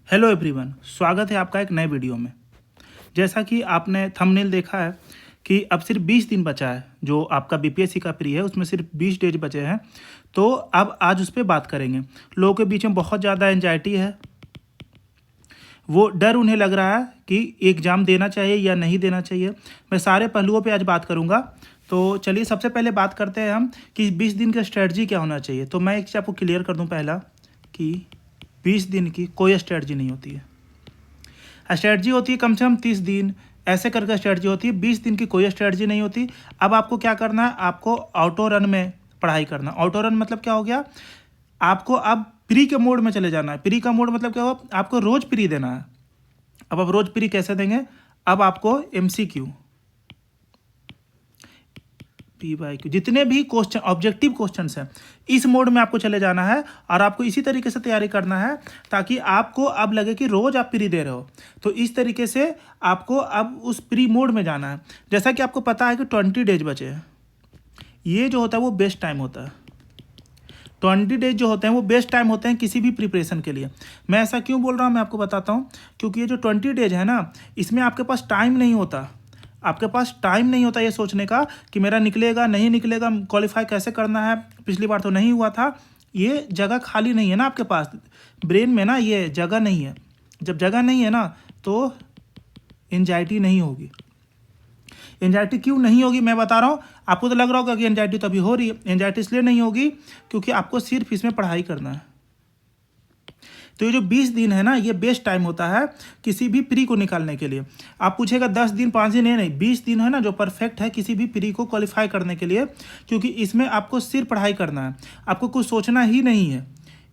Hello everyone, स्वागत है आपका एक नए वीडियो में। जैसा कि आपने थंबनेल देखा है कि अब सिर्फ 20 दिन बचा है। जो आपका बीपीएससी का प्री है उसमें सिर्फ 20 डेज बचे हैं। तो अब आज उस पर बात करेंगे। लोगों के बीच में बहुत ज़्यादा एंजाइटी है, वो डर उन्हें लग रहा है कि एग्ज़ाम देना चाहिए या नहीं देना चाहिए। मैं सारे पहलुओं पे आज बात करूँगा। तो चलिए सबसे पहले बात करते हैं हम कि 20 दिन का स्ट्रेटजी क्या होना चाहिए। तो मैं एक चीज़ आपको क्लियर कर दूँ पहला कि 20 दिन की कोई स्ट्रेटजी नहीं होती है। स्ट्रेटजी होती है कम से कम 30 दिन, ऐसे करके स्ट्रेटजी होती है। 20 दिन की कोई स्ट्रेटजी नहीं होती। अब आपको क्या करना है, आपको ऑटो रन में पढ़ाई करना। ऑटो रन मतलब क्या हो गया, आपको अब प्री के मोड में चले जाना है। प्री का मोड मतलब क्या हो, आपको रोज प्री देना है। अब आप रोज प्री कैसे देंगे, अब आपको एमसीक्यू PYQ जितने भी क्वेश्चन ऑब्जेक्टिव क्वेश्चंस हैं इस मोड में आपको चले जाना है और आपको इसी तरीके से तैयारी करना है ताकि आपको अब लगे कि रोज आप प्री दे रहे हो। तो इस तरीके से आपको अब उस प्री मोड में जाना है। जैसा कि आपको पता है कि 20 डेज बचे हैं। ये जो होता है वो बेस्ट टाइम होता है। 20 डेज जो होते हैं वो बेस्ट टाइम होते हैं किसी भी प्रिपरेशन के लिए। मैं ऐसा क्यों बोल रहा हूँ मैं आपको बताता हूँ। क्योंकि ये जो 20 डेज है ना, इसमें आपके पास टाइम नहीं होता। आपके पास टाइम नहीं होता ये सोचने का कि मेरा निकलेगा नहीं निकलेगा, क्वालिफाई कैसे करना है, पिछली बार तो नहीं हुआ था। ये जगह खाली नहीं है ना आपके पास ब्रेन में, ना ये जगह नहीं है। जब जगह नहीं है ना तो एंजाइटी नहीं होगी। एंजाइटी क्यों नहीं होगी मैं बता रहा हूँ। आपको तो लग रहा होगा कि एंजाइटी तो अभी हो रही है। एंजाइटी इसलिए नहीं होगी क्योंकि आपको सिर्फ इसमें पढ़ाई करना है। तो ये जो 20 दिन है ना, ये बेस्ट टाइम होता है किसी भी प्री को निकालने के लिए। आप पूछेगा 10 दिन 5 दिन, नहीं 20 दिन है ना जो परफेक्ट है किसी भी प्री को क्वालिफाई करने के लिए। क्योंकि इसमें आपको सिर्फ पढ़ाई करना है, आपको कुछ सोचना ही नहीं है।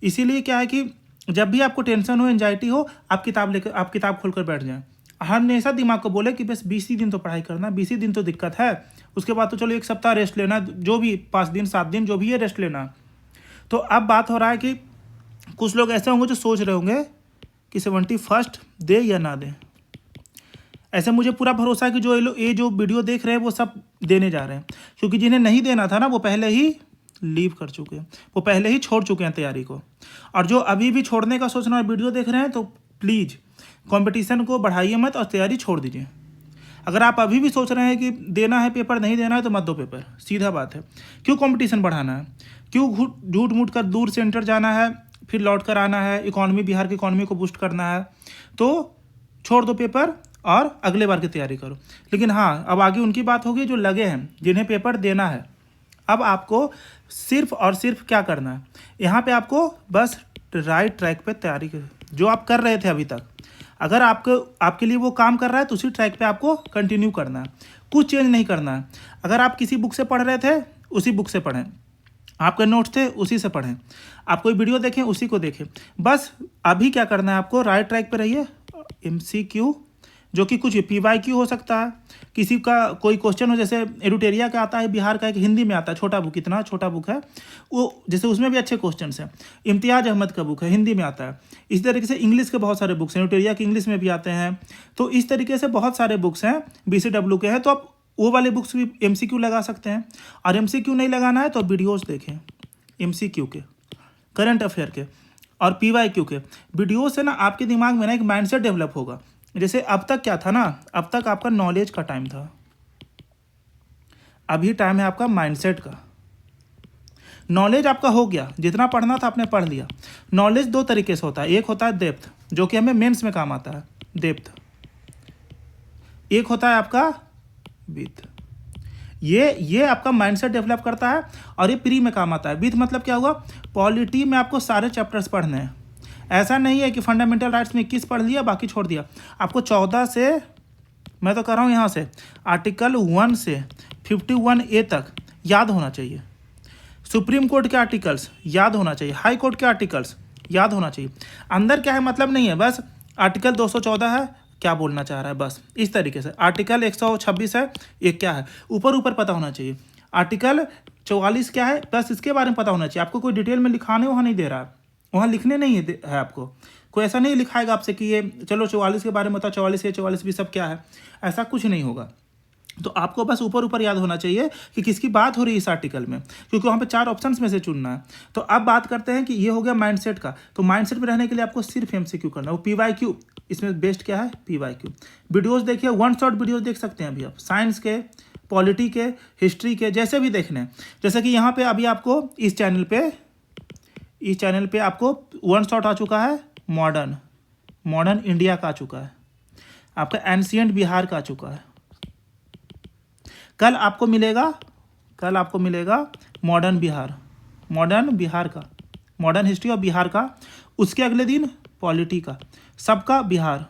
इसीलिए क्या है कि जब भी आपको टेंशन हो, एंजाइटी हो, आप किताब खोल कर बैठ जाएं। हमेशा दिमाग को बोले कि बस 20 ही दिन तो पढ़ाई करना, 20 ही दिन तो दिक्कत है, उसके बाद तो चलो एक सप्ताह रेस्ट लेना, जो भी 5 दिन 7 दिन जो भी है रेस्ट लेना। तो अब बात हो रहा है कि कुछ लोग ऐसे होंगे जो सोच रहे होंगे कि 71 दे या ना दे। ऐसे मुझे पूरा भरोसा है कि ये जो वीडियो देख रहे हैं वो सब देने जा रहे हैं। क्योंकि जिन्हें नहीं देना था ना वो पहले ही लीव कर चुके हैं, वो पहले ही छोड़ चुके हैं तैयारी को। और जो अभी भी छोड़ने का सोच रहे हैं वीडियो देख रहे हैं तो प्लीज़ कंपटीशन को बढ़ाइए मत और तैयारी छोड़ दीजिए। अगर आप अभी भी सोच रहे हैं कि देना है पेपर, नहीं देना है तो मत दो पेपर, सीधा बात है। क्यों कंपटीशन बढ़ाना है, क्यों झूठ मूठ कर दूर सेंटर जाना है फिर लौट कर आना है, इकॉनमी बिहार की इकॉनमी को बूस्ट करना है। तो छोड़ दो पेपर और अगले बार की तैयारी करो। लेकिन हाँ, अब आगे उनकी बात होगी जो लगे हैं जिन्हें पेपर देना है। अब आपको सिर्फ और सिर्फ क्या करना है, यहाँ पे आपको बस राइट ट्रैक पे तैयारी जो आप कर रहे थे अभी तक, अगर आपके लिए वो काम कर रहा है तो उसी ट्रैक पे आपको कंटिन्यू करना है, कुछ चेंज नहीं करना है। अगर आप किसी बुक से पढ़ रहे थे उसी बुक से पढ़ें, आपके नोट्स थे उसी से पढ़ें, आप कोई वीडियो देखें उसी को देखें। बस अभी क्या करना है, आपको राइट ट्रैक पे रहिए। MCQ जो कि कुछ PYQ हो सकता है, किसी का कोई क्वेश्चन हो, जैसे एडुटेरिया का आता है बिहार का, एक हिंदी में आता है, छोटा बुक, इतना छोटा बुक है वो, जैसे उसमें भी अच्छे क्वेश्चन हैं। इम्तियाज़ अहमद का बुक है, हिंदी में आता है। इस तरीके से इंग्लिश के बहुत सारे बुक्स हैं, एडुटेरिया के इंग्लिश में भी आते हैं। तो इस तरीके से बहुत सारे बुक्स हैं, BCW के हैं। तो आप वो वाले बुक्स भी MCQ लगा सकते हैं। और MCQ नहीं लगाना है तो वीडियोज़ देखें MCQ के, करंट अफेयर के और PYQ के वीडियो से ना आपके दिमाग में ना एक माइंडसेट डेवलप होगा। जैसे अब तक क्या था ना, अब तक आपका नॉलेज का टाइम था, अभी टाइम है आपका माइंडसेट का। नॉलेज आपका हो गया, जितना पढ़ना था आपने पढ़ लिया। नॉलेज दो तरीके से होता है, एक होता है डेप्थ जो कि हमें मेंस में काम आता है, डेप्थ। एक होता है आपका विथ। ये आपका माइंडसेट डेवलप करता है और ये प्री में काम आता है। विथ मतलब क्या हुआ, पॉलिटी में आपको सारे चैप्टर्स पढ़ने हैं। ऐसा नहीं है कि फंडामेंटल राइट्स में 21 पढ़ लिया बाकी छोड़ दिया। आपको 14 से, मैं तो कर रहा हूँ यहाँ से, आर्टिकल 1 से 51A तक याद होना चाहिए। सुप्रीम कोर्ट के आर्टिकल्स याद होना चाहिए, हाई कोर्ट के आर्टिकल्स याद होना चाहिए। अंदर क्या है मतलब नहीं है, बस आर्टिकल 214 है, क्या बोलना चाह रहा है, बस इस तरीके से। आर्टिकल 126 है, ये क्या है, ऊपर ऊपर पता होना चाहिए। आर्टिकल 44 क्या है, बस इसके बारे में पता होना चाहिए। आपको कोई डिटेल में लिखाने वहाँ नहीं दे रहा है, वहाँ लिखने नहीं है आपको। कोई ऐसा नहीं लिखाएगा आपसे कि ये चलो 44 के बारे में बताओ, 44 है 44 भी सब क्या है, ऐसा कुछ नहीं होगा। तो आपको बस ऊपर ऊपर याद होना चाहिए कि किसकी बात हो रही है इस आर्टिकल में, क्योंकि वहाँ पे 4 ऑप्शंस में से चुनना है। तो अब बात करते हैं कि ये हो गया माइंडसेट का। तो माइंडसेट में रहने के लिए आपको सिर्फ एमसीक्यू करना है। वो PYQ, इसमें बेस्ट क्या है? PYQ। वीडियोस देखिए, वन शॉट वीडियोस देख सकते हैं अभी आप, साइंस के, पॉलिटी के, हिस्ट्री के, जैसे भी देखने हैं। जैसे कि यहाँ पे अभी आपको इस चैनल पे आपको वन शॉट आ चुका है, मॉडर्न इंडिया का आ चुका है, आपका एंशिएंट बिहार का आ चुका है। कल आपको मिलेगा मॉडर्न बिहार का, मॉडर्न हिस्ट्री ऑफ बिहार का। उसके अगले दिन पॉलिटी का, सबका बिहार,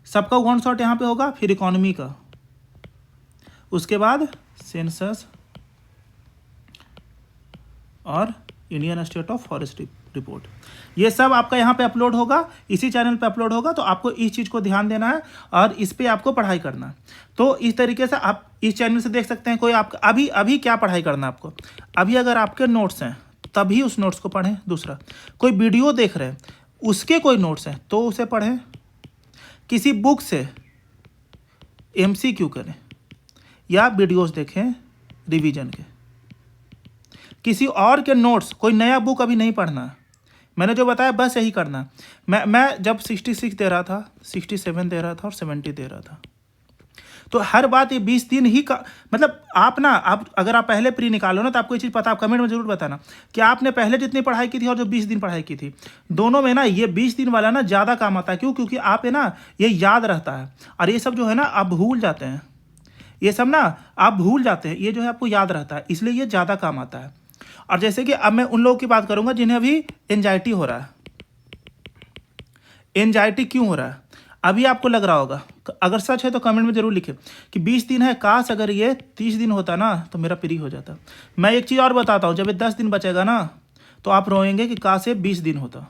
सबका वन शॉट यहाँ पे होगा। फिर इकोनॉमी का, उसके बाद सेंसस और Indian state of forest report. ये सब आपका यहाँ पे अपलोड होगा, इसी चैनल पे अपलोड होगा। तो आपको इस चीज़ को ध्यान देना है और इस पे आपको पढ़ाई करना है। तो इस तरीके से आप इस चैनल से देख सकते हैं। कोई आपका अभी क्या पढ़ाई करना है आपको, अभी अगर आपके नोट्स हैं तभी उस नोट्स को पढ़ें। दूसरा, कोई वीडियो देख रहे हैं उसके कोई नोट्स हैं तो उसे पढ़ें। किसी बुक से MCQ करें या वीडियोस देखें रिवीजन के। किसी और के नोट्स, कोई नया बुक अभी नहीं पढ़ना है। मैंने जो बताया बस यही करना। मैं जब 66 दे रहा था, 67 दे रहा था और 70 दे रहा था, तो हर बात ये 20 दिन ही का मतलब आप अगर आप पहले प्री निकालो ना तो आपको ये चीज़ पता, आप कमेंट में जरूर बताना कि आपने पहले जितनी पढ़ाई की थी और जो 20 दिन पढ़ाई की थी, दोनों में ना ये 20 दिन वाला ना ज़्यादा काम आता है। क्यों? क्योंकि आप है ना ये याद रहता है, और ये सब जो है ना आप भूल जाते हैं, ये सब ना आप भूल जाते हैं, ये जो है आपको याद रहता है, इसलिए ये ज़्यादा काम आता है। और जैसे कि अब मैं उन लोगों की बात करूंगा जिन्हें अभी एंजाइटी हो रहा है। एंजाइटी क्यों हो रहा है? अभी आपको लग रहा होगा, अगर सच है तो कमेंट में जरूर लिखें कि 20 दिन है, काश अगर ये 30 दिन होता ना तो मेरा प्री हो जाता। मैं एक चीज़ और बताता हूँ, जब ये 10 दिन बचेगा ना तो आप रोएंगे कि काश ये 20 दिन होता।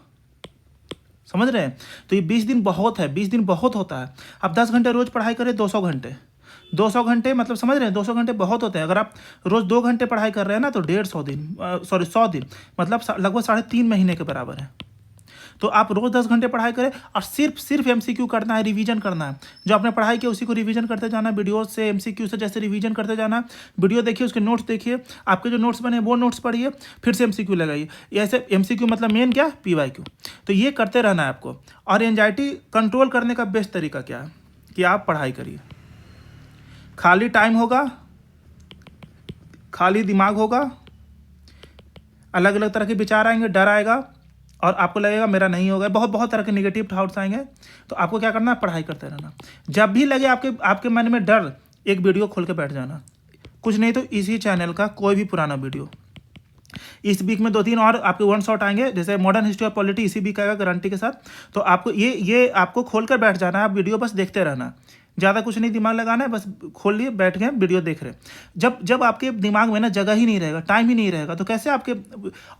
समझ रहे हैं? तो ये 20 दिन बहुत है, 20 दिन बहुत होता है। आप 10 घंटे रोज पढ़ाई करें, 200 घंटे मतलब समझ रहे हैं, 200 घंटे बहुत होते हैं। अगर आप रोज 2 घंटे पढ़ाई कर रहे हैं ना तो 100 दिन मतलब लगभग 3.5 महीने के बराबर है। तो आप रोज 10 घंटे पढ़ाई करें और सिर्फ MCQ करना है, रिवीजन करना है। जो आपने पढ़ाई किया उसी को रिवीजन करते जाना, वीडियो से MCQ से जैसे रिवीजन करते जाना। वीडियो देखिए, उसके नोट्स देखिए, आपके जो नोट्स बने वो नोट्स पढ़िए, फिर से MCQ लगाइए। ऐसे MCQ मतलब मेन क्या? PYQ। तो ये करते रहना है आपको। और एंजाइटी कंट्रोल करने का बेस्ट तरीका क्या है कि आप पढ़ाई करिए। खाली टाइम होगा, खाली दिमाग होगा, अलग अलग तरह के विचार आएंगे, डर आएगा और आपको लगेगा मेरा नहीं होगा, बहुत तरह के नेगेटिव थॉट्स आएंगे। तो आपको क्या करना है? पढ़ाई करते रहना। जब भी लगे आपके मन में डर, एक वीडियो खोल के बैठ जाना। कुछ नहीं तो इसी चैनल का कोई भी पुराना वीडियो, इस वीक में 2-3 और आपके वन शॉट आएंगे, जैसे मॉडर्न हिस्ट्री ऑफ पॉलिटी इसी वीक आएगा गारंटी के साथ। तो आपको ये आपको खोल कर बैठ जाना है, आप वीडियो बस देखते रहना। ज़्यादा कुछ नहीं दिमाग लगाना है, बस खोल लिए बैठ गए वीडियो देख रहे। जब आपके दिमाग में ना जगह ही नहीं रहेगा, टाइम ही नहीं रहेगा, तो कैसे आपके,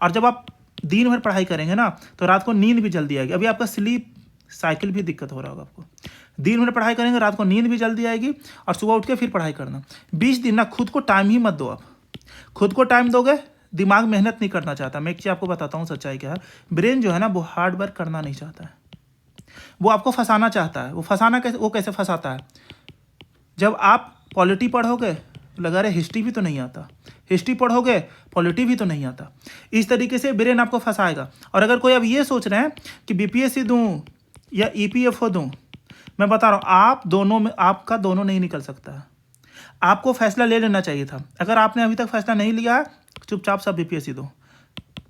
और जब आप दिन भर पढ़ाई करेंगे ना तो रात को नींद भी जल्दी आएगी। अभी आपका स्लीप साइकिल भी दिक्कत हो रहा होगा आपको। दिन भर पढ़ाई करेंगे, रात को नींद भी जल्दी आएगी और सुबह उठ के फिर पढ़ाई करना। 20 दिन ना खुद को टाइम ही मत दो। आप खुद को टाइम दोगे, दिमाग मेहनत नहीं करना चाहता। मैं एक चीज़ आपको बताता हूँ, सच्चाई क्या है। ब्रेन जो है ना वो हार्ड वर्क करना नहीं चाहता है, वो आपको फंसाना चाहता है। वो कैसे फंसाता है? जब आप पॉलिटी पढ़ोगे लगा रहे हिस्ट्री भी तो नहीं आता, हिस्ट्री पढ़ोगे पॉलिटी भी तो नहीं आता। इस तरीके से ब्रेन आपको फंसाएगा। और अगर कोई अब ये सोच रहे हैं कि BPSC दूं या EPFO दूं, मैं बता रहा हूँ आप दोनों में, आपका दोनों नहीं निकल सकता है। आपको फैसला ले लेना चाहिए था। अगर आपने अभी तक फैसला नहीं लिया है, चुपचाप सब BPSC दो,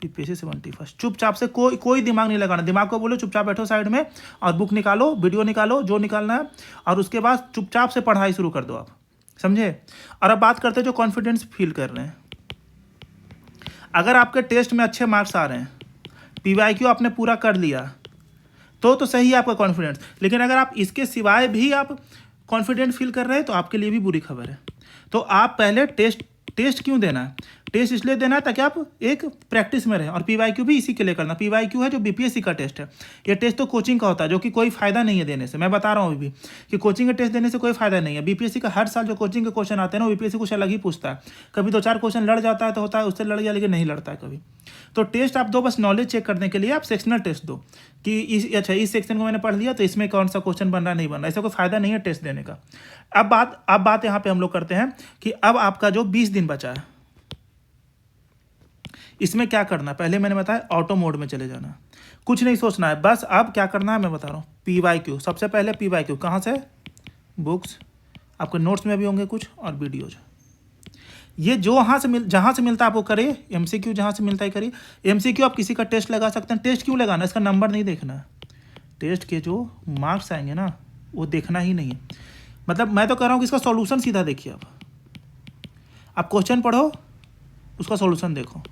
BPSC 71। चुपचाप से कोई दिमाग नहीं लगाना। दिमाग को बोलो चुपचाप बैठो साइड में और बुक निकालो, वीडियो निकालो, जो निकालना है, और उसके बाद चुपचाप से पढ़ाई शुरू कर दो आप। समझे? और अब बात करते हैं जो कॉन्फिडेंस फील कर रहे हैं। अगर आपके टेस्ट में अच्छे मार्क्स आ रहे हैं, PYQ आपने पूरा कर लिया, तो सही है आपका कॉन्फिडेंस। लेकिन अगर आप इसके सिवाय भी आप कॉन्फिडेंट फील कर रहे हैं तो आपके लिए भी बुरी खबर है। तो आप पहले टेस्ट क्यों देना है? टेस्ट इसलिए देना है ताकि आप एक प्रैक्टिस में रहें, और पीवाईक्यू भी इसी के लिए करना। पीवाईक्यू है जो बीपीएससी का टेस्ट है, ये टेस्ट तो कोचिंग का होता है, जो कि कोई फायदा नहीं है देने से। मैं बता रहा हूँ अभी भी कि कोचिंग के टेस्ट देने से कोई फायदा नहीं है। बीपीएससी का हर साल जो कोचिंग के क्वेश्चन आते हैं ना, बीपीएससी कुछ अलग ही पूछता है। कभी 2-4 क्वेश्चन लड़ जाता है तो होता है, उससे लड़ गया, लेकिन नहीं लड़ता है कभी। तो टेस्ट आप दो बस नॉलेज चेक करने के लिए, आप सेक्शनल टेस्ट दो कि इस सेक्शन को मैंने पढ़ लिया तो इसमें कौन सा क्वेश्चन बन रहा नहीं बन रहा। ऐसा कोई फायदा नहीं है टेस्ट देने का। अब बात यहाँ पे हम लोग करते हैं कि अब आपका जो 20 दिन बचा है, इसमें क्या करना है। पहले मैंने बताया ऑटो मोड में चले जाना, कुछ नहीं सोचना है, बस अब क्या करना है मैं बता रहा हूँ। पीवाईक्यू, सबसे पहले पीवाईक्यू कहाँ से, बुक्स, आपके नोट्स में भी होंगे कुछ, और वीडियोज। ये जो जहाँ से मिलता है आपको करिए। एमसीक्यू जहाँ से मिलता है करिए। एमसीक्यू आप किसी का टेस्ट लगा सकते हैं। टेस्ट क्यों लगाना, इसका नंबर नहीं देखना है, टेस्ट के जो मार्क्स आएंगे ना वो देखना ही नहीं है। मतलब मैं तो कह रहा हूँ कि इसका सॉल्यूशन सीधा देखिए। आप क्वेश्चन पढ़ो, उसका सॉल्यूशन देखो।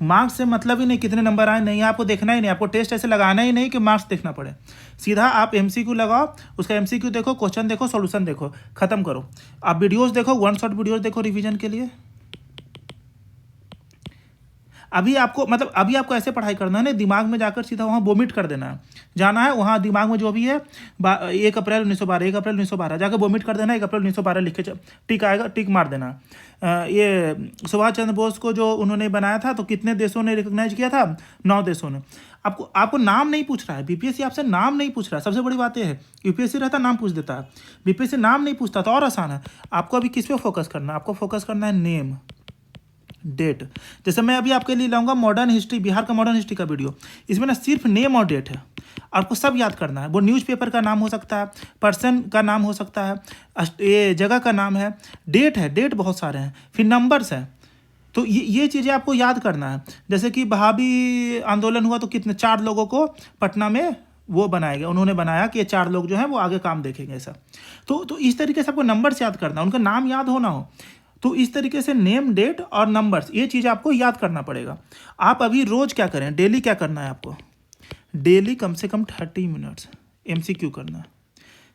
मार्क्स से मतलब ही नहीं कितने नंबर आए, नहीं आपको देखना ही नहीं। आपको टेस्ट ऐसे लगाना ही नहीं कि मार्क्स देखना पड़े। सीधा आप एमसीक्यू लगाओ, उसका एमसीक्यू देखो, क्वेश्चन देखो, सॉल्यूशन देखो, खत्म करो। आप वीडियोस देखो, 1 शॉट वीडियोस देखो रिवीजन के लिए। अभी आपको ऐसे पढ़ाई करना है ना, दिमाग में जाकर सीधा वहाँ वोमिट कर देना है। जाना है वहाँ दिमाग में जो भी है 1 अप्रैल 1912, 1 अप्रैल 1912 जाकर वोमिट कर देना है। 1 अप्रैल 1912 लिख के टिक आएगा, टिक मार देना। ये सुभाष चंद्र बोस को जो उन्होंने बनाया था तो कितने देशों ने रिकॉग्नाइज किया था, 9 देशों ने। आपको नाम नहीं पूछ रहा है बीपीएससी, आपसे नाम नहीं पूछ रहा है। सबसे बड़ी बात यह है, यूपीएससी रहता नाम पूछ देता है, बीपीएससी नाम नहीं पूछता तो और आसान है। आपको अभी किस पे फोकस करना है, आपको फोकस करना है नेम, डेट। जैसे मैं अभी आपके लिए लाऊंगा मॉडर्न हिस्ट्री, बिहार का मॉडर्न हिस्ट्री का वीडियो। इसमें ना सिर्फ नेम और डेट है, आपको सब याद करना है। वो न्यूज़पेपर का नाम हो सकता है, पर्सन का नाम हो सकता है, ये जगह का नाम है, डेट है, डेट बहुत सारे हैं, फिर नंबर्स हैं। तो ये चीज़ें आपको याद करना है। जैसे कि वहाबी आंदोलन हुआ तो कितने 4 लोगों को पटना में वो बनाया गया, उन्होंने बनाया कि ये 4 लोग जो हैं वो आगे काम देखेंगे ऐसा। तो इस तरीके से आपको नंबर्स याद करना, उनका नाम याद होना हो। तो इस तरीके से नेम, डेट और नंबर्स, ये चीज़ आपको याद करना पड़ेगा। आप अभी रोज़ क्या करें, डेली क्या करना है आपको, डेली कम से कम 30 मिनट्स एमसीक्यू करना है।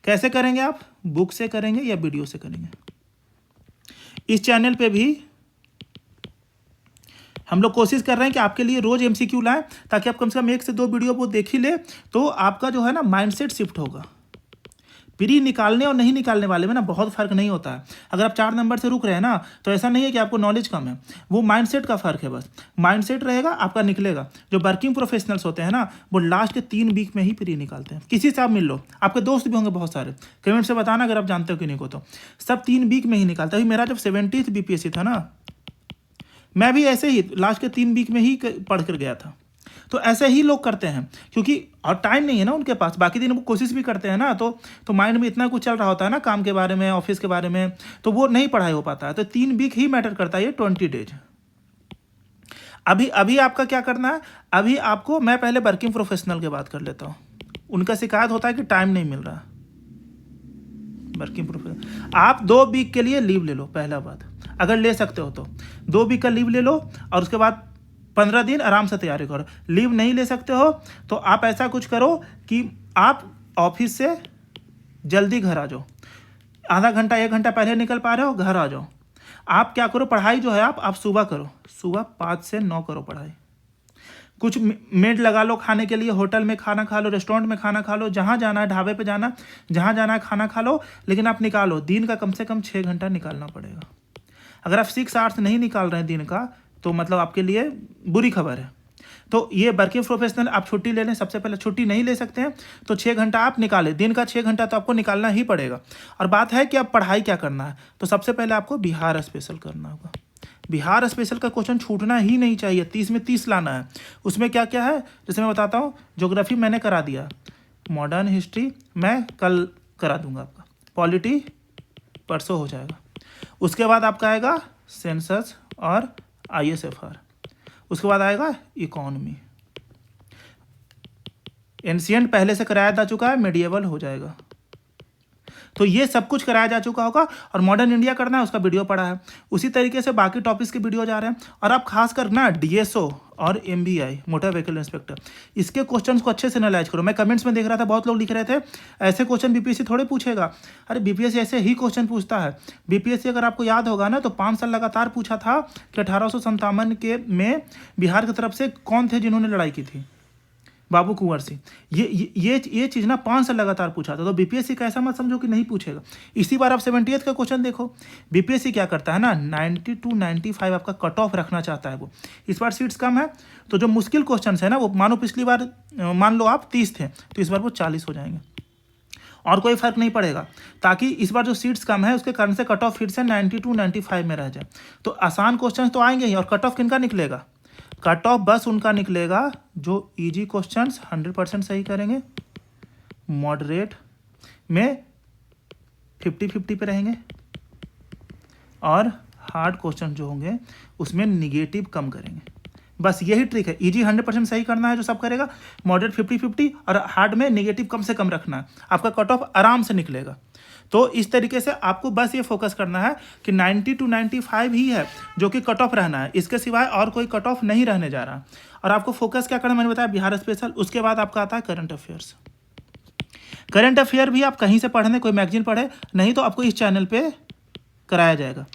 कैसे करेंगे आप, बुक से करेंगे या वीडियो से करेंगे। इस चैनल पे भी हम लोग कोशिश कर रहे हैं कि आपके लिए रोज़ एमसीक्यू लाएं, ताकि आप कम से कम 1 से 2 वीडियो वो देख ही ले, तो आपका जो है ना माइंडसेट शिफ्ट होगा। प्री निकालने और नहीं निकालने वाले में ना बहुत फर्क नहीं होता है। अगर आप 4 नंबर से रुक रहे हैं ना, तो ऐसा नहीं है कि आपको नॉलेज कम है, वो माइंडसेट का फ़र्क है। बस माइंडसेट रहेगा आपका निकलेगा। जो वर्किंग प्रोफेशनल्स होते हैं ना, वो लास्ट के 3 वीक में ही प्री निकालते हैं। किसी से आप मिल लो, आपके दोस्त भी होंगे बहुत सारे, कमेंट से बताना अगर आप जानते हो कि नहीं को। तो सब 3 वीक में ही निकालते हैं। अभी मेरा जब 70th बीपीएससी था ना, मैं भी ऐसे ही लास्ट के 3 वीक में ही पढ़ कर गया था। तो ऐसे ही लोग करते हैं, क्योंकि और टाइम नहीं है ना उनके पास। बाकी दिन वो कोशिश भी करते हैं ना, तो माइंड में इतना कुछ चल रहा होता है ना, काम के बारे में, ऑफिस के बारे में, तो वो नहीं पढ़ाई हो पाता है। तो 3 वीक ही मैटर करता है, ये 20 डेज। अभी आपका क्या करना है, अभी आपको, मैं पहले वर्किंग प्रोफेशनल की बात कर लेता हूँ। उनका शिकायत होता है कि टाइम नहीं मिल रहा। वर्किंग प्रोफेशनल, आप 2 वीक के लिए लीव ले लो। पहला बात, अगर ले सकते हो तो 2 वीक का लीव ले लो, और उसके बाद 15 दिन आराम से तैयारी करो। लीव नहीं ले सकते हो तो आप ऐसा कुछ करो कि आप ऑफिस से जल्दी घर आ जाओ। आधा घंटा 1 घंटा पहले निकल पा रहे हो, घर आ जाओ। आप क्या करो, पढ़ाई जो है आप सुबह करो, सुबह 5 से 9 करो पढ़ाई। कुछ मेड लगा लो खाने के लिए, होटल में खाना खा लो, रेस्टोरेंट में खाना खा लो, जहाँ जाना है, ढाबे पे जाना, जहाँ जाना है खाना खा लो, लेकिन आप निकालो दिन का कम से कम 6 घंटा निकालना पड़ेगा। अगर आप 6 आवर्स नहीं निकाल रहे हैं दिन का, तो मतलब आपके लिए बुरी खबर है। तो ये वर्किंग प्रोफेशनल, आप छुट्टी ले लें। सबसे पहले छुट्टी नहीं ले सकते हैं तो 6 घंटा आप निकालें, दिन का 6 घंटा तो आपको निकालना ही पड़ेगा। और बात है कि आप पढ़ाई क्या करना है, तो सबसे पहले आपको बिहार स्पेशल करना होगा। बिहार स्पेशल का क्वेश्चन छूटना ही नहीं चाहिए, 30 में 30 लाना है। उसमें क्या क्या है, जैसे मैं बताता हूँ। ज्योग्राफी मैंने करा दिया, मॉडर्न हिस्ट्री मैं कल करा दूंगा आपका, पॉलिटी परसों हो जाएगा। उसके बाद आपका आएगा सेंसस और ISFR, उसके बाद आएगा इकोनॉमी। एंशिएंट पहले से कराया जा चुका है, मेडिएवल हो जाएगा। तो ये सब कुछ कराया जा चुका होगा। और मॉडर्न इंडिया करना है, उसका वीडियो पड़ा है। उसी तरीके से बाकी टॉपिक्स के वीडियो जा रहे हैं। और आप खास कर ना डीएसओ और एमवीआई मोटर व्हीकल इंस्पेक्टर, इसके क्वेश्चंस को अच्छे से एनालाइज करो। मैं कमेंट्स में देख रहा था बहुत लोग लिख रहे थे ऐसे क्वेश्चन बीपीएससी थोड़े पूछेगा। अरे बीपीएससी ऐसे ही क्वेश्चन पूछता है। बीपीएससी अगर आपको याद होगा ना तो 5 साल लगातार पूछा था कि 1857 के में बिहार की तरफ से कौन थे जिन्होंने लड़ाई की थी, बाबू कुंवर सिंह। ये चीज़ ना 5 साल लगातार पूछा था। तो बीपीएससी का ऐसा मत समझो कि नहीं पूछेगा। इसी बार आप 78th का क्वेश्चन देखो, बीपीएससी क्या करता है ना 90 to 95 आपका कट ऑफ रखना चाहता है वो। इस बार सीट्स कम है तो जो मुश्किल क्वेश्चन है ना वो मानो पिछली बार मान लो आप 30 थे तो इस बार वो 40 हो जाएंगे और कोई फर्क नहीं पड़ेगा, ताकि इस बार जो सीट्स कम है उसके कारण से कट ऑफ फिर से 90 to 95 में रह जाए। तो आसान क्वेश्चन तो आएंगे ही। और कट ऑफ किनका निकलेगा? कट ऑफ बस उनका निकलेगा जो इजी क्वेश्चंस 100% सही करेंगे, मॉडरेट में 50-50 पे रहेंगे, और हार्ड क्वेश्चन जो होंगे उसमें निगेटिव कम करेंगे। बस यही ट्रिक है। इजी 100% सही करना है जो सब करेगा, मॉडरेट 50-50 और हार्ड में निगेटिव कम से कम रखना है। आपका कट ऑफ आराम से निकलेगा। तो इस तरीके से आपको बस ये फोकस करना है कि 90 to 95 ही है जो कि कट ऑफ रहना है, इसके सिवाय और कोई कट ऑफ नहीं रहने जा रहा। और आपको फोकस क्या करना मैंने बताया, बिहार स्पेशल। उसके बाद आपका आता है करंट अफेयर्स। करंट अफेयर भी आप कहीं से पढ़ने, कोई मैगजीन पढ़े, नहीं तो आपको इस चैनल पे कराया जाएगा।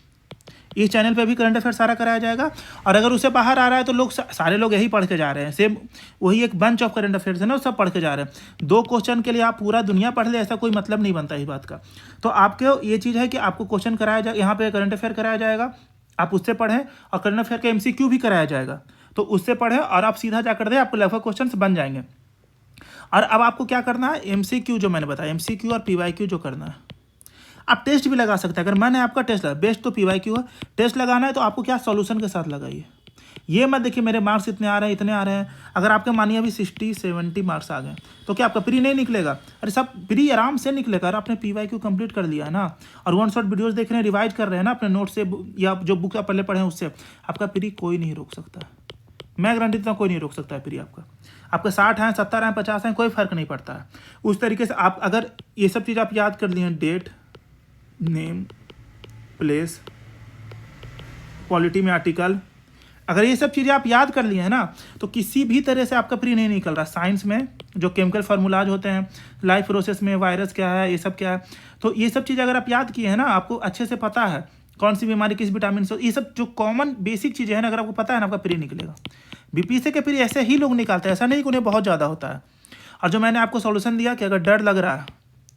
इस चैनल पे भी करंट अफेयर सारा कराया जाएगा। और अगर उससे बाहर आ रहा है तो लोग सारे लोग यही पढ़ के जा रहे हैं। सेम वही एक बंच ऑफ करंट अफेयर्स है ना, सब पढ़ के जा रहे हैं। 2 क्वेश्चन के लिए आप पूरा दुनिया पढ़ ले, ऐसा कोई मतलब नहीं बनता इस बात का। तो आपको ये चीज़ है कि आपको क्वेश्चन कराया जाए, यहाँ पे करंट अफेयर कराया जाएगा, आप उससे पढ़ें। और करंट अफेयर का MCQ भी कराया जाएगा, तो उससे पढ़ें और आप सीधा जाकर दें, आपको लगभग क्वेश्चन बन जाएंगे। और अब आपको क्या करना है, MCQ जो मैंने बताया, MCQ और PYQ जो करना है। आप टेस्ट भी लगा सकते हैं। अगर मैंने आपका टेस्ट लगा, बेस्ट तो PYQ है। टेस्ट लगाना है तो आपको क्या सॉल्यूशन के साथ लगाइए। ये मत देखिए मेरे मार्क्स इतने आ रहे हैं, इतने आ रहे हैं। अगर आपके मानिए अभी 60-70 मार्क्स आ गए तो क्या आपका प्री नहीं निकलेगा? अरे सब प्री आराम से निकलेगा। अगर आपने PYQ कंप्लीट कर लिया है ना, और 1 शॉट वीडियोस देख रहे हैं, रिवाइज कर रहे हैं ना अपने नोट से, या जो बुक आप पहले पढ़े हैं उससे, आपका प्री कोई नहीं रोक सकता। मैं गारंटी देता हूँ कोई नहीं रोक सकता है प्री आपका। आपके 60 हैं, 70 हैं, 50 हैं, कोई फर्क नहीं पड़ता है। उस तरीके से आप अगर ये सब चीज़ आप याद कर लिए हैं, डेट, नेम, प्लेस, पॉलिटी में आर्टिकल, अगर ये सब चीज़ें आप याद कर लिए हैं ना तो किसी भी तरह से आपका प्री नहीं निकल रहा। साइंस में जो केमिकल फार्मूलाज होते हैं, लाइफ प्रोसेस में वायरस क्या है, ये सब क्या है, तो ये सब चीज़ें अगर आप याद किए हैं ना, आपको अच्छे से पता है कौन सी बीमारी किस विटामिन से, ये सब जो कॉमन बेसिक चीज़ें हैं ना, अगर आपको पता है ना, आपका प्री निकलेगा। बीपीएससी के प्री ऐसे ही लोग निकालते हैं, ऐसा नहीं कि उन्हें बहुत ज़्यादा होता है। और जो मैंने आपको सॉल्यूशन दिया कि अगर डर लग रहा है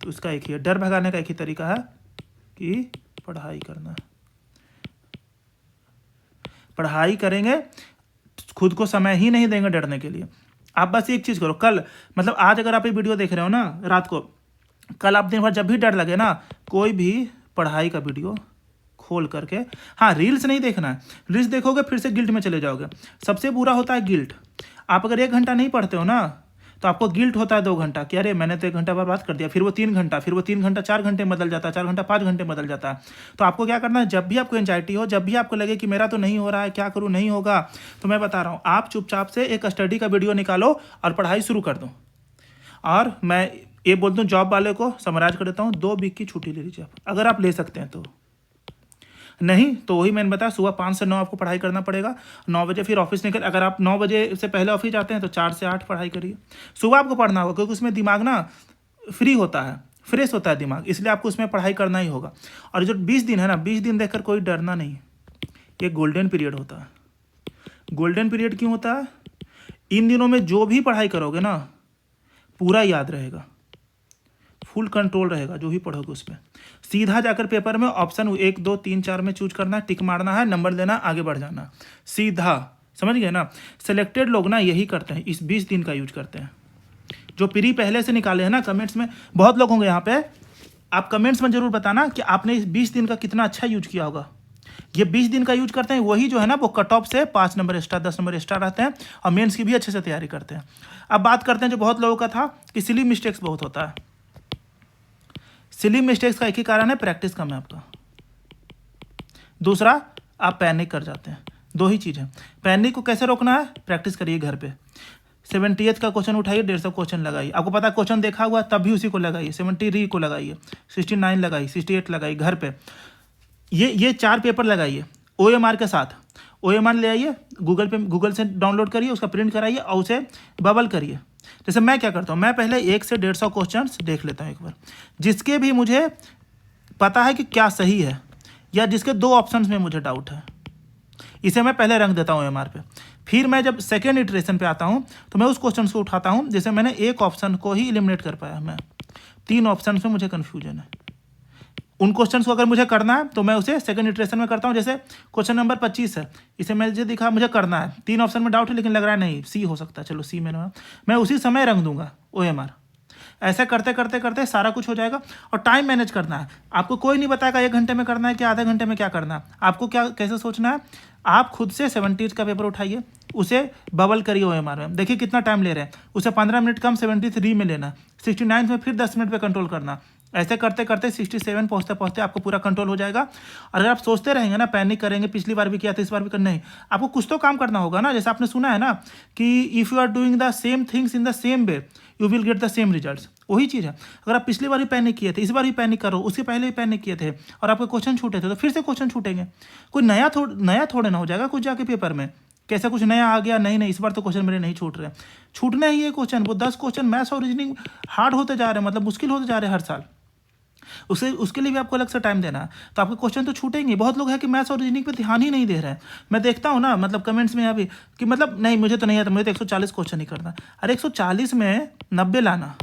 तो उसका एक ही है, डर भगाने का एक ही तरीका है कि पढ़ाई करना है। पढ़ाई करेंगे, खुद को समय ही नहीं देंगे डरने के लिए। आप बस एक चीज़ करो, कल मतलब आज अगर आप ये वीडियो देख रहे हो ना रात को, कल आप दिन भर जब भी डर लगे ना, कोई भी पढ़ाई का वीडियो खोल करके, हाँ रील्स नहीं देखना है। रील्स देखोगे फिर से गिल्ट में चले जाओगे। सबसे बुरा होता है गिल्ट। आप अगर 1 घंटा नहीं पढ़ते हो ना तो आपको गिल्ट होता है 2 घंटा कि अरे मैंने तो 1 घंटा बर्बाद कर दिया। फिर वो 3 घंटा, फिर वो 3 घंटा 4 घंटे बदल जाता है, 4 घंटा 5 घंटे बदल जाता है। तो आपको क्या करना है, जब भी आपको एंजाइटी हो, जब भी आपको लगे कि मेरा तो नहीं हो रहा है, क्या करूँ, नहीं होगा, तो मैं बता रहा हूँ, आप चुपचाप से एक स्टडी का वीडियो निकालो और पढ़ाई शुरू कर दो। और मैं ये बोल दूँ जॉब वाले को समराइज कर देता हूँ, 2 वीक की छुट्टी ले लीजिए आप, अगर आप ले सकते हैं तो। नहीं तो वही मैंने बताया, सुबह 5 से 9 आपको पढ़ाई करना पड़ेगा। 9 बजे फिर ऑफिस निकल, अगर आप 9 बजे से पहले ऑफिस जाते हैं तो 4 से 8 पढ़ाई करिए। सुबह आपको पढ़ना होगा क्योंकि उसमें दिमाग ना फ्री होता है, फ्रेश होता है दिमाग, इसलिए आपको उसमें पढ़ाई करना ही होगा। और जो 20 दिन है ना, 20 दिन देखकर कोई डरना नहीं। ये गोल्डन पीरियड होता है। गोल्डन पीरियड क्यों होता है? इन दिनों में जो भी पढ़ाई करोगे ना पूरा याद रहेगा, फुल कंट्रोल रहेगा जो भी पढ़ोगे उस पर। सीधा जाकर पेपर में ऑप्शन 1, 2, 3, 4 में चूज करना है, टिक मारना है, नंबर देना, आगे बढ़ जाना, सीधा। समझ गए ना? सिलेक्टेड लोग ना यही करते हैं, इस 20 दिन का यूज करते हैं। जो प्री पहले से निकाले हैं ना, कमेंट्स में बहुत लोग होंगे यहाँ पे, आप कमेंट्स में जरूर बताना कि आपने इस 20 दिन का कितना अच्छा यूज किया होगा। ये 20 दिन का यूज करते हैं, वही जो है ना वो कट ऑफ से 5 नंबर एक्स्ट्रा, 10 नंबर एक्स्ट्रा रहते हैं, और मेंस की भी अच्छे से तैयारी करते हैं। अब बात करते हैं जो बहुत लोगों का था कि सिली मिस्टेक्स बहुत होता है। सिली मिस्टेक्स का एक ही कारण है, प्रैक्टिस कम है आपका। दूसरा, आप पैनिक कर जाते हैं। 2 ही चीज़ है। पैनिक को कैसे रोकना है? प्रैक्टिस करिए घर पे। 78 का क्वेश्चन उठाइए, 150 क्वेश्चन लगाइए। आपको पता है क्वेश्चन देखा हुआ तब भी उसी को लगाइए, 73 को लगाइए, 69 लगाइए, 68 लगाइए घर पे। ये 4 पेपर लगाइए OMR के साथ। OMR ले आइए गूगल से डाउनलोड करिए, उसका प्रिंट कराइए और उसे बबल करिए। जैसे मैं क्या करता हूँ, मैं पहले 1 से 150 क्वेश्चन देख लेता हूँ एक बार, जिसके भी मुझे पता है कि क्या सही है या जिसके 2 ऑप्शंस में मुझे डाउट है, इसे मैं पहले रख देता हूँ OMR पे। फिर मैं जब सेकेंड इटरेशन पे आता हूँ तो मैं उस क्वेश्चन को उठाता हूँ, जैसे मैंने एक ऑप्शन को ही एलिमिनेट कर पाया, मैं 3 ऑप्शन में मुझे कन्फ्यूजन है, उन क्वेश्चन को अगर मुझे करना है तो मैं उसे सेकंड इटरेशन में करता हूँ। जैसे क्वेश्चन नंबर 25 है, इसे मुझे दिखा मुझे करना है, 3 ऑप्शन में डाउट है लेकिन लग रहा है नहीं सी हो सकता है, चलो सी में मैं उसी समय रख दूंगा OMR। ऐसे करते करते करते सारा कुछ हो जाएगा। और टाइम मैनेज करना है, आपको कोई नहीं बताएगा 1 घंटे में करना है कि आधे घंटे में क्या करना है। आपको क्या कैसे सोचना है, आप खुद से 70 का पेपर उठाइए, उसे बबल करिए OMR में, देखिए कितना टाइम ले रहे हैं, उसे 15 मिनट कम 73 में लेना, 69 में फिर 10 मिनट पे कंट्रोल करना। ऐसे करते करते 67 पहुँचते पहुँचते आपको पूरा कंट्रोल हो जाएगा। और अगर आप सोचते रहेंगे ना, पैनिक करेंगे, पिछली बार भी किया था इस बार भी करना, नहीं, आपको कुछ तो काम करना होगा ना। जैसे आपने सुना है ना कि if you are doing the same things in the same way you will get the same results, वही चीज़ है। अगर आप पिछली बार भी पैनिक किए थे, इस बार भी पैनिक करो, उसके पहले भी पैनिक किए थे और आपके क्वेश्चन छूटे थे, तो फिर से क्वेश्चन छूटेंगे। कोई नया थोड़े ना हो जाएगा कुछ जाके पेपर में, कैसा कुछ नया आ गया, नहीं इस बार तो क्वेश्चन मेरे नहीं छूट रहे, छूटने ही है क्वेश्चन। वो 10 क्वेश्चन मैथ्स और रीजनिंग हार्ड होते जा रहे हैं, मतलब मुश्किल होते जा रहे हैं हर साल, उसके लिए भी आपको अलग से टाइम देना है, तो आपके क्वेश्चन तो छूटेंगे। बहुत लोग हैं कि मैथ्स और रीजनिंग पे ध्यान ही नहीं दे रहे हैं, मैं देखता हूँ ना, मतलब कमेंट्स में अभी कि मतलब नहीं मुझे तो नहीं आता, मुझे तो 140 क्वेश्चन ही करना। अरे 140 में 90 लाना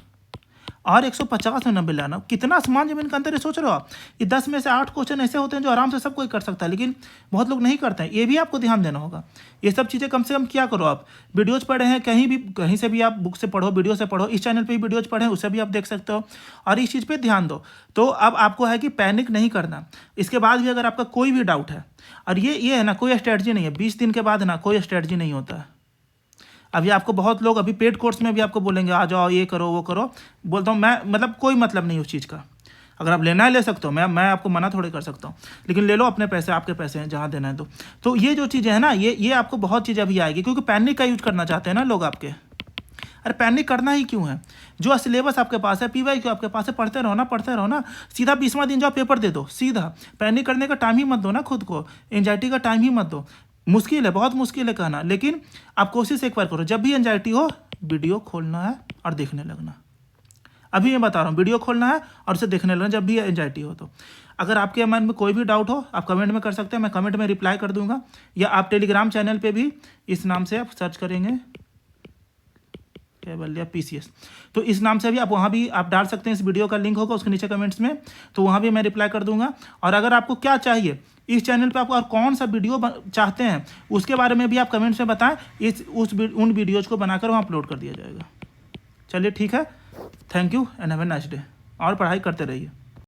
और 150 में 90 लाना, कितना आसमान जमीन का अंतर है, सोच रहे हो आप। ये 10 में से 8 क्वेश्चन ऐसे होते हैं जो आराम से सब कोई कर सकता है, लेकिन बहुत लोग नहीं करते हैं, ये भी आपको ध्यान देना होगा। ये सब चीज़ें कम से कम क्या करो, आप वीडियोज़ पढ़े हैं कहीं से भी आप बुक से पढ़ो, वीडियो से पढ़ो, इस चैनल पर भी वीडियोज़ पढ़े उसे भी आप देख सकते हो, और इस चीज़ पर ध्यान दो। तो अब आपको है कि पैनिक नहीं करना। इसके बाद भी अगर आपका कोई भी डाउट है, और ये है ना, कोई स्ट्रेटजी नहीं है, 20 दिन के बाद ना कोई स्ट्रेटजी नहीं होता है। अभी आपको बहुत लोग अभी पेड कोर्स में भी आपको बोलेंगे आ जाओ ये करो वो करो, बोलता हूँ मैं, मतलब कोई मतलब नहीं उस चीज़ का। अगर आप लेना है ले सकते हो, मैं आपको मना थोड़ी कर सकता हूँ, लेकिन ले लो, अपने पैसे आपके पैसे हैं, जहाँ देना है। तो ये जो चीज़ें हैं ना, ये आपको बहुत चीज़ें अभी आएगी, क्योंकि पैनिक का यूज करना चाहते हैं ना लोग आपके। अरे पैनिक करना ही क्यों है, जो सिलेबस आपके पास है, PYQ आपके पास है, पढ़ते रहो ना, सीधा 20वां दिन जाओ पेपर दे दो सीधा। पैनिक करने का टाइम ही मत दो ना खुद को, एंजाइटी का टाइम ही मत दो। मुश्किल है, बहुत मुश्किल है कहना, लेकिन आप कोशिश एक बार करो, जब भी एंजाइटी हो वीडियो खोलना है और देखने लगना। अभी मैं बता रहा हूँ, वीडियो खोलना है और उसे देखने लगना जब भी एंजाइटी हो। तो अगर आपके मन में कोई भी डाउट हो आप कमेंट में कर सकते हैं, मैं कमेंट में रिप्लाई कर दूंगा, या आप टेलीग्राम चैनल पे भी इस नाम से आप सर्च करेंगे कैवल्या PCS, तो इस नाम से भी आप वहाँ भी आप डाल सकते हैं, इस वीडियो का लिंक होगा उसके नीचे कमेंट्स में, तो वहाँ भी मैं रिप्लाई कर दूंगा। और अगर आपको क्या चाहिए इस चैनल पे, आप और कौन सा वीडियो चाहते हैं उसके बारे में भी आप कमेंट्स में बताएं, उन वीडियोज़ को बनाकर वहाँ अपलोड कर दिया जाएगा। चलिए ठीक है, thank you and have a nice day, और पढ़ाई करते रहिए।